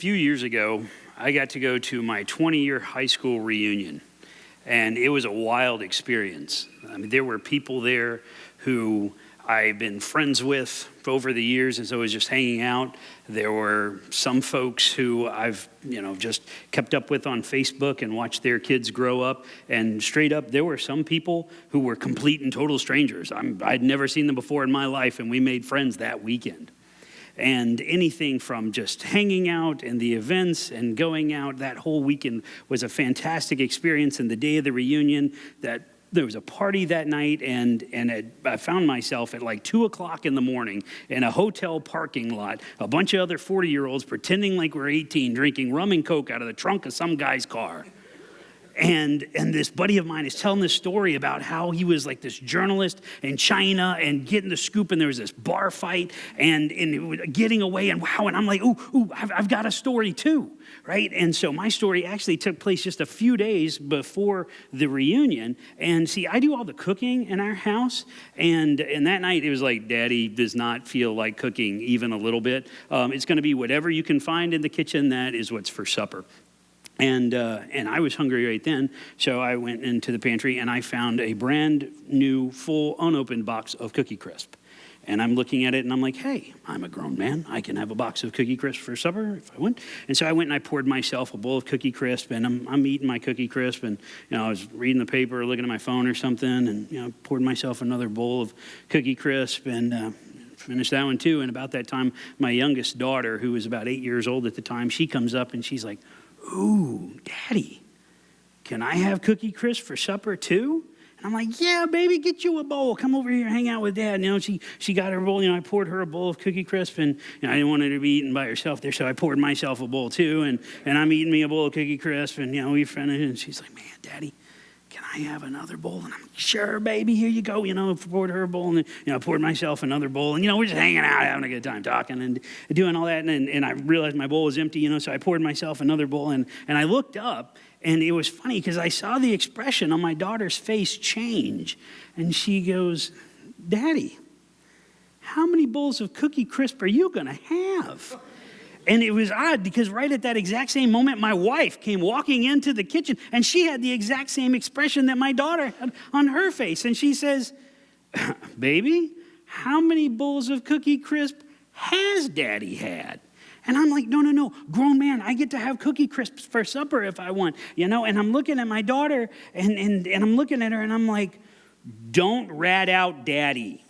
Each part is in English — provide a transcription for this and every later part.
few years ago, I got to go to my 20-year high school reunion, and it was a wild experience. I mean, there were people there who I've been friends with over the years as I was just hanging out. There were some folks who I've, just kept up with on Facebook and watched their kids grow up. And straight up, there were some people who were complete and total strangers. I'd never seen them before in my life, and we made friends that weekend. And anything from just hanging out and the events and going out, that whole weekend was a fantastic experience. And the day of the reunion, there was a party that night, and I found myself at like 2 o'clock in the morning in a hotel parking lot, a bunch of other 40-year-olds pretending like we're 18, drinking rum and Coke out of the trunk of some guy's car. And this buddy of mine is telling this story about how he was like this journalist in China and getting the scoop, and there was this bar fight and getting away, and wow, and I'm like, ooh, I've got a story too, right? And so my story actually took place just a few days before the reunion. And see, I do all the cooking in our house, and that night it was like, Daddy does not feel like cooking even a little bit. It's going to be whatever you can find in the kitchen, that is what's for supper. And I was hungry right then, so I went into the pantry and I found a brand new, full, unopened box of Cookie Crisp. And I'm looking at it and I'm like, hey, I'm a grown man. I can have a box of Cookie Crisp for supper if I want. And so I went and I poured myself a bowl of Cookie Crisp, and I'm eating my Cookie Crisp, and I was reading the paper, looking at my phone or something, and poured myself another bowl of Cookie Crisp and finished that one too. And about that time, my youngest daughter, who was about 8 years old at the time, she comes up and she's like, ooh, Daddy, can I have Cookie Crisp for supper too? And I'm like, yeah, baby, get you a bowl. Come over here and hang out with Dad. She got her bowl. I poured her a bowl of Cookie Crisp, and I didn't want her to be eating by herself there, so I poured myself a bowl too, and I'm eating me a bowl of Cookie Crisp, and we finished, and she's like, man, Daddy, can I have another bowl? And I'm like, sure, baby, here you go. Poured her a bowl, and I poured myself another bowl, and we're just hanging out, having a good time, talking and doing all that, and I realized my bowl was empty, so I poured myself another bowl, and I looked up, and it was funny because I saw the expression on my daughter's face change, and she goes, Daddy, how many bowls of Cookie Crisp are you going to have? And it was odd because right at that exact same moment, my wife came walking into the kitchen, and she had the exact same expression that my daughter had on her face. And she says, baby, how many bowls of Cookie Crisp has Daddy had? And I'm like, no, grown man, I get to have Cookie Crisps for supper if I want, And I'm looking at my daughter, and I'm looking at her, and I'm like, don't rat out Daddy.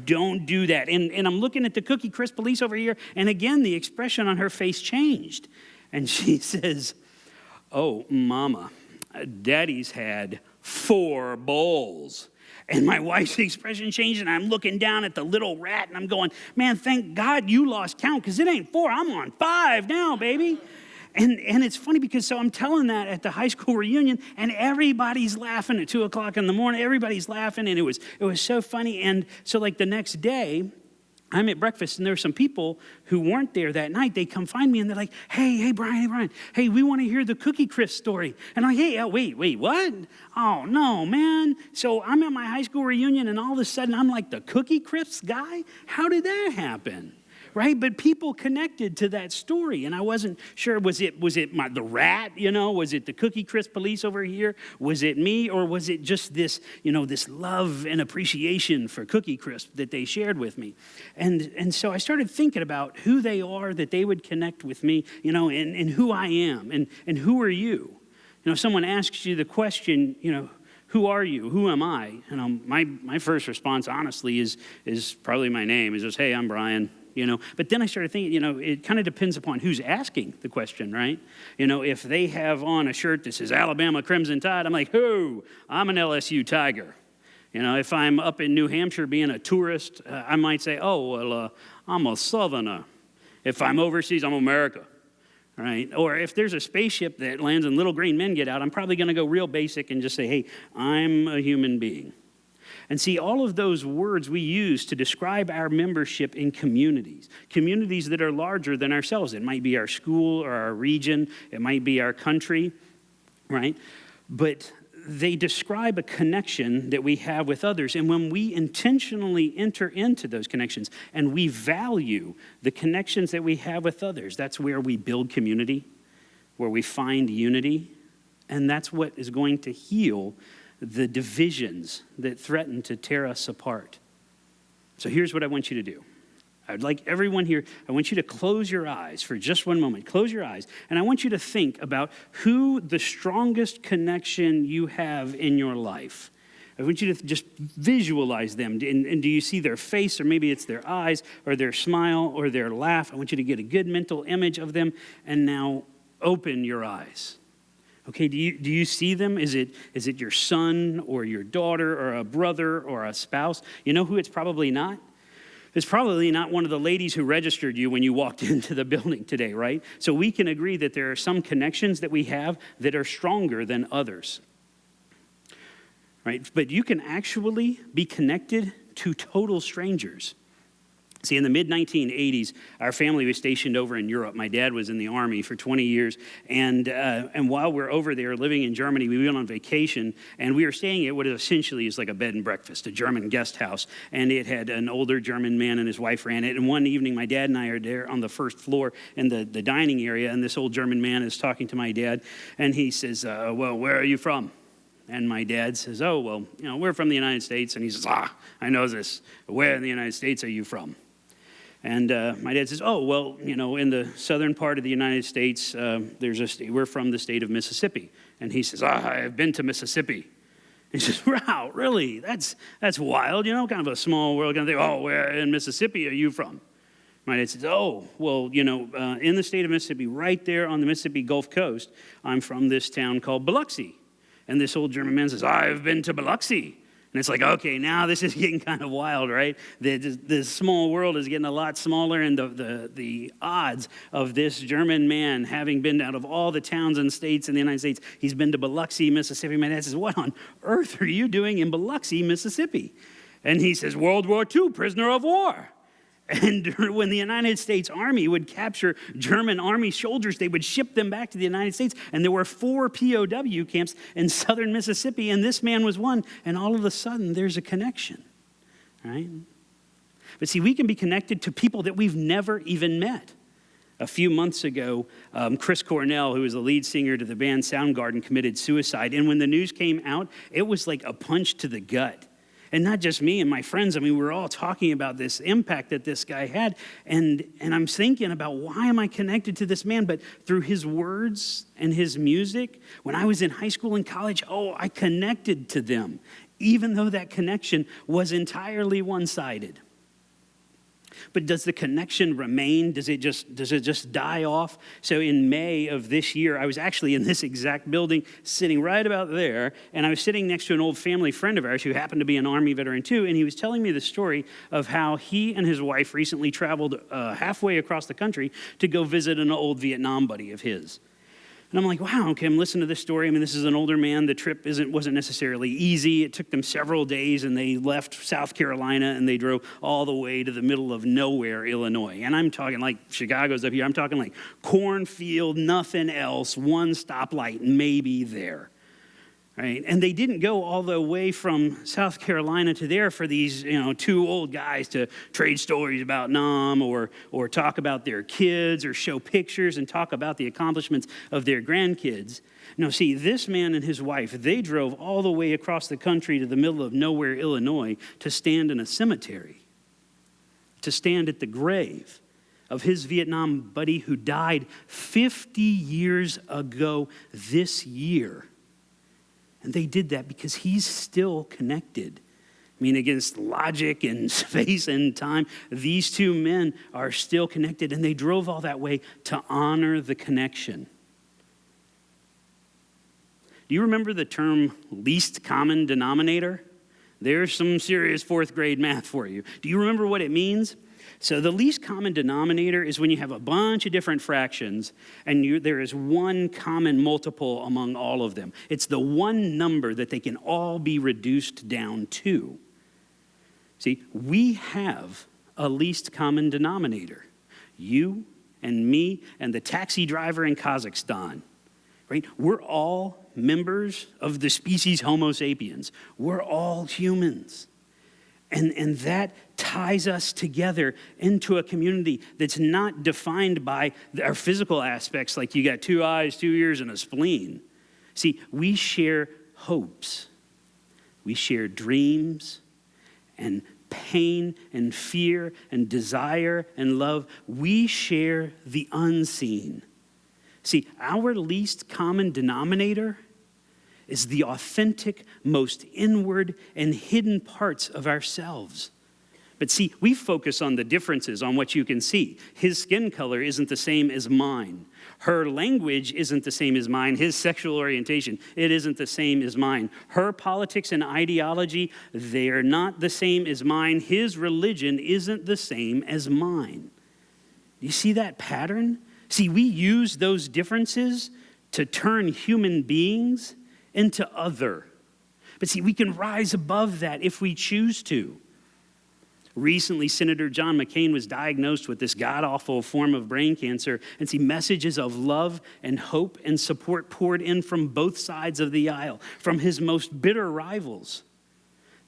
Don't do that. And I'm looking at the Cookie Crisp police over here, and again, the expression on her face changed. And she says, oh, Mama, Daddy's had 4 bowls. And my wife's expression changed, and I'm looking down at the little rat, and I'm going, man, thank God you lost count, because it ain't 4. I'm on 5 now, baby. And it's funny because so I'm telling that at the high school reunion, and everybody's laughing at 2 o'clock in the morning. Everybody's laughing, and it was so funny. And so like the next day, I'm at breakfast, and there were some people who weren't there that night. They come find me, and they're like, hey, Bryan, hey, we want to hear the Cookie Crisp story. And I'm like, hey, wait, what? Oh, no, man. So I'm at my high school reunion, and all of a sudden, I'm like the Cookie Crisp guy? How did that happen? Right? But people connected to that story, and I wasn't sure, was it the rat, was it the Cookie Crisp police over here? Was it me, or was it just this, this love and appreciation for Cookie Crisp that they shared with me? And so I started thinking about who they are, that they would connect with me, and who I am, and who are you? If someone asks you the question, who are you? Who am I? My first response, honestly, is probably my name. Is just, hey, I'm Bryan. But then I started thinking, it kind of depends upon who's asking the question, right? If they have on a shirt that says Alabama Crimson Tide, I'm like, who? I'm an LSU Tiger. If I'm up in New Hampshire being a tourist, I might say, I'm a Southerner. If I'm overseas, I'm America, right? Or if there's a spaceship that lands and little green men get out, I'm probably going to go real basic and just say, hey, I'm a human being. And see, all of those words we use to describe our membership in communities that are larger than ourselves. It might be our school or our region. It might be our country, right? But they describe a connection that we have with others. And when we intentionally enter into those connections and we value the connections that we have with others, that's where we build community, where we find unity. And that's what is going to heal the divisions that threaten to tear us apart. So here's what I want you to do. I'd like everyone here, I want you to close your eyes for just one moment. Close your eyes. And I want you to think about who the strongest connection you have in your life. I want you to just visualize them. And do you see their face, or maybe it's their eyes, or their smile, or their laugh? I want you to get a good mental image of them. And now open your eyes. Okay, do you see them? Is it your son or your daughter or a brother or a spouse? You know who it's probably not? It's probably not one of the ladies who registered you when you walked into the building today, right? So we can agree that there are some connections that we have that are stronger than others, right? But you can actually be connected to total strangers. See, in the mid-1980s, our family was stationed over in Europe. My dad was in the Army for 20 years, and while we're over there living in Germany, we went on vacation, and we were staying at what essentially is like a bed and breakfast, a German guest house, and it had an older German man and his wife ran it, and one evening, my dad and I are there on the first floor in the dining area, and this old German man is talking to my dad, and he says, well, where are you from? And my dad says, oh, well, we're from the United States, and he says, I know this. Where in the United States are you from? And my dad says, oh, well, in the southern part of the United States, we're from the state of Mississippi. And he says, I've been to Mississippi. He says, wow, really? That's wild, kind of a small world. Kind of thing. Oh, where in Mississippi are you from? My dad says, oh, well, in the state of Mississippi, right there on the Mississippi Gulf Coast, I'm from this town called Biloxi. And this old German man says, I've been to Biloxi. And it's like, okay, now this is getting kind of wild, right? The small world is getting a lot smaller, and the odds of this German man having been out of all the towns and states in the United States, he's been to Biloxi, Mississippi. My dad says, what on earth are you doing in Biloxi, Mississippi? And he says, World War II, prisoner of war. And when the United States Army would capture German Army soldiers, they would ship them back to the United States. And there were 4 POW camps in southern Mississippi, and this man was one. And all of a sudden, there's a connection, right? But see, we can be connected to people that we've never even met. A few months ago, Chris Cornell, who was the lead singer to the band Soundgarden, committed suicide. And when the news came out, it was like a punch to the gut. And not just me and my friends. We were all talking about this impact that this guy had. And I'm thinking about, why am I connected to this man? But through his words and his music, when I was in high school and college, I connected to them, even though that connection was entirely one-sided. But does the connection remain? Does it just die off? So in May of this year, I was actually in this exact building, sitting right about there, and I was sitting next to an old family friend of ours who happened to be an Army veteran too, and he was telling me the story of how he and his wife recently traveled halfway across the country to go visit an old Vietnam buddy of his. And I'm like, wow, okay, I'm listening to this story. This is an older man. The trip wasn't necessarily easy. It took them several days, and they left South Carolina, and they drove all the way to the middle of nowhere, Illinois. And I'm talking like Chicago's up here. I'm talking like cornfield, nothing else, one stoplight, maybe there. Right? And they didn't go all the way from South Carolina to there for these, 2 old guys to trade stories about Nam or talk about their kids or show pictures and talk about the accomplishments of their grandkids. No, see, this man and his wife, they drove all the way across the country to the middle of nowhere, Illinois, to stand in a cemetery, to stand at the grave of his Vietnam buddy who died 50 years ago this year. And they did that because he's still connected. Against logic and space and time, these 2 men are still connected, and they drove all that way to honor the connection. Do you remember the term least common denominator? There's some serious 4th grade math for you. Do you remember what it means? So the least common denominator is when you have a bunch of different fractions and there is one common multiple among all of them. It's the one number that they can all be reduced down to. See, we have a least common denominator. You and me and the taxi driver in Kazakhstan. right? We're all members of the species Homo sapiens. We're all humans. And that ties us together into a community that's not defined by our physical aspects, like you got 2 eyes, 2 ears, and a spleen. See, we share hopes. We share dreams and pain and fear and desire and love. We share the unseen. See, our least common denominator is the authentic, most inward and hidden parts of ourselves. But see, we focus on the differences, on what you can see. His skin color isn't the same as mine. Her language isn't the same as mine. His sexual orientation, it isn't the same as mine. Her politics and ideology, they are not the same as mine. His religion isn't the same as mine. Do you see that pattern? See, we use those differences to turn human beings into other. But see, we can rise above that if we choose to. Recently, Senator John McCain was diagnosed with this god-awful form of brain cancer, and see, messages of love and hope and support poured in from both sides of the aisle, from his most bitter rivals.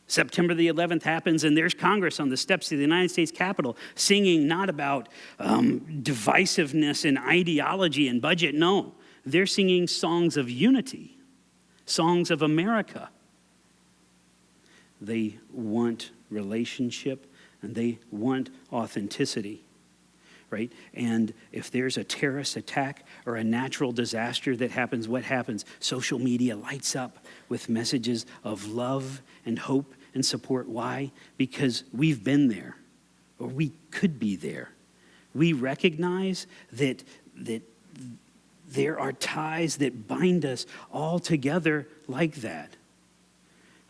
September the 11th happens, and there's Congress on the steps of the United States Capitol singing not about divisiveness and ideology and budget. No, they're singing songs of unity, songs of America. They want relationship, and they want authenticity, right? And if there's a terrorist attack or a natural disaster that happens, what happens? Social media lights up with messages of love and hope and support. Why? Because we've been there, or we could be there. We recognize that there are ties that bind us all together like that.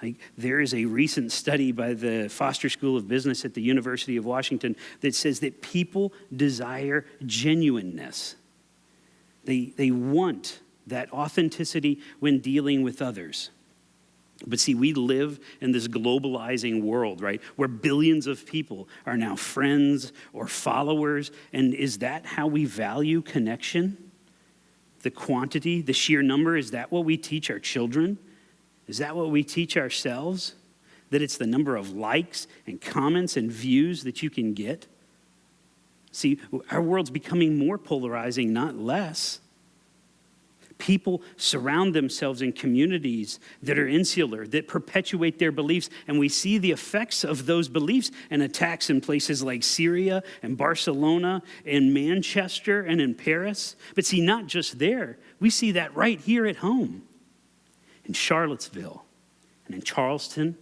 Like, there is a recent study by the Foster School of Business at the University of Washington that says that people desire genuineness. They want that authenticity when dealing with others. But see, we live in this globalizing world, right, where billions of people are now friends or followers. And is that how we value connection? The quantity, the sheer number, is that what we teach our children? Is that what we teach ourselves? That it's the number of likes and comments and views that you can get? See, our world's becoming more polarizing, not less. People surround themselves in communities that are insular, that perpetuate their beliefs, and we see the effects of those beliefs and attacks in places like Syria and Barcelona and Manchester and in Paris. But see, not just there. We see that right here at home. In Charlottesville, and in Charleston,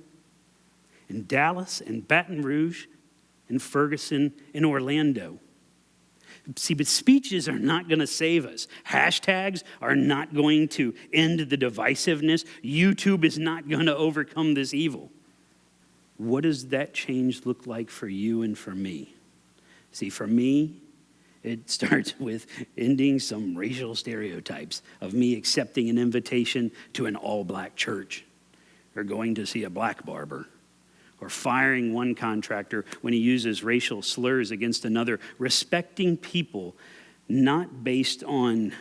in Dallas, in Baton Rouge, in Ferguson, in Orlando. See, but speeches are not going to save us. Hashtags are not going to end the divisiveness. YouTube is not going to overcome this evil. What does that change look like for you and for me? See, for me, it starts with ending some racial stereotypes of me accepting an invitation to an all-black church, or going to see a black barber, or firing one contractor when he uses racial slurs against another. Respecting people not based on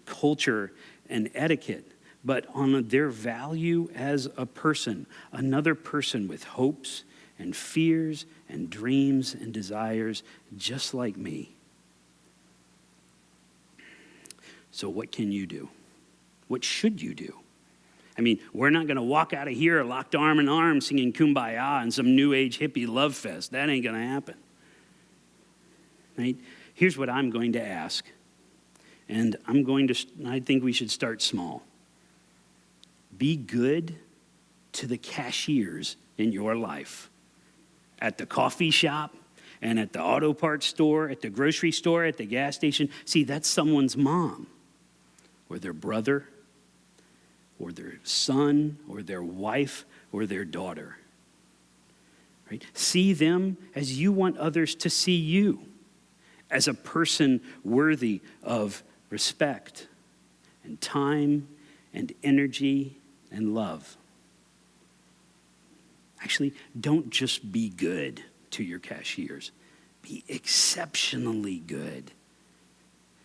culture and etiquette, but on their value as a person, another person with hopes and fears and dreams and desires just like me. So what can you do? What should you do? I mean, we're not going to walk out of here locked arm in arm singing Kumbaya in some new age hippie love fest. That ain't going to happen. Right? Here's what I'm going to ask. And I think we should start small. Be good to the cashiers in your life. At the coffee shop, and at the auto parts store, at the grocery store, at the gas station. See, that's someone's mom, or their brother, or their son, or their wife, or their daughter. Right? See them as you want others to see you, as a person worthy of respect and time and energy and love. Actually, don't just be good to your cashiers. Be exceptionally good.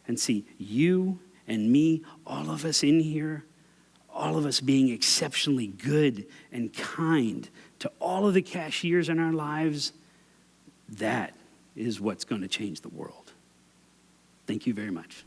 And see, you and me, all of us in here, all of us being exceptionally good and kind to all of the cashiers in our lives, that is what's going to change the world. Thank you very much.